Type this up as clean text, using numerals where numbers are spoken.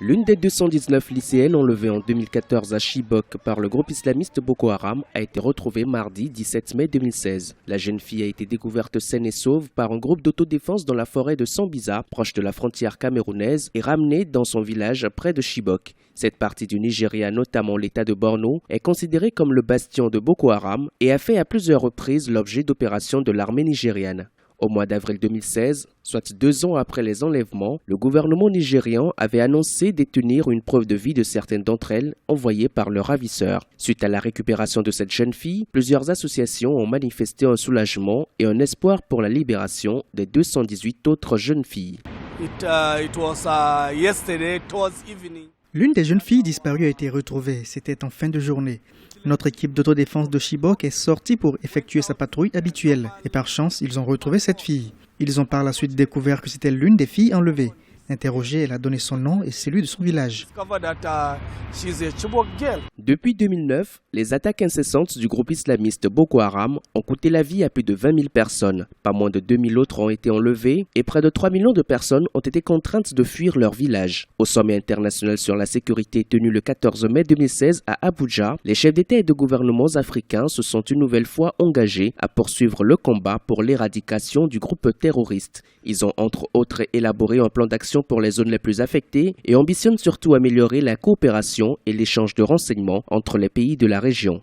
L'une des 219 lycéennes enlevées en 2014 à Chibok par le groupe islamiste Boko Haram a été retrouvée mardi 17 mai 2016. La jeune fille a été découverte saine et sauve par un groupe d'autodéfense dans la forêt de Sambiza, proche de la frontière camerounaise, et ramenée dans son village près de Chibok. Cette partie du Nigeria, notamment l'État de Borno, est considérée comme le bastion de Boko Haram et a fait à plusieurs reprises l'objet d'opérations de l'armée nigériane. Au mois d'avril 2016, soit 2 ans après les enlèvements, le gouvernement nigérian avait annoncé détenir une preuve de vie de certaines d'entre elles envoyées par leurs ravisseurs. Suite à la récupération de cette jeune fille, plusieurs associations ont manifesté un soulagement et un espoir pour la libération des 218 autres jeunes filles. L'une des jeunes filles disparues a été retrouvée, c'était en fin de journée. Notre équipe d'autodéfense de Chibok est sortie pour effectuer sa patrouille habituelle. Et par chance, ils ont retrouvé cette fille. Ils ont par la suite découvert que c'était l'une des filles enlevées. Interrogée, elle a donné son nom et celui de son village. Depuis 2009, les attaques incessantes du groupe islamiste Boko Haram ont coûté la vie à plus de 20 000 personnes. Pas moins de 2 000 autres ont été enlevées et près de 3 millions de personnes ont été contraintes de fuir leur village. Au sommet international sur la sécurité tenu le 14 mai 2016 à Abuja, les chefs d'État et de gouvernements africains se sont une nouvelle fois engagés à poursuivre le combat pour l'éradication du groupe terroriste. Ils ont entre autres élaboré un plan d'action pour les zones les plus affectées et ambitionnent surtout améliorer la coopération et l'échange de renseignements entre les pays de la région.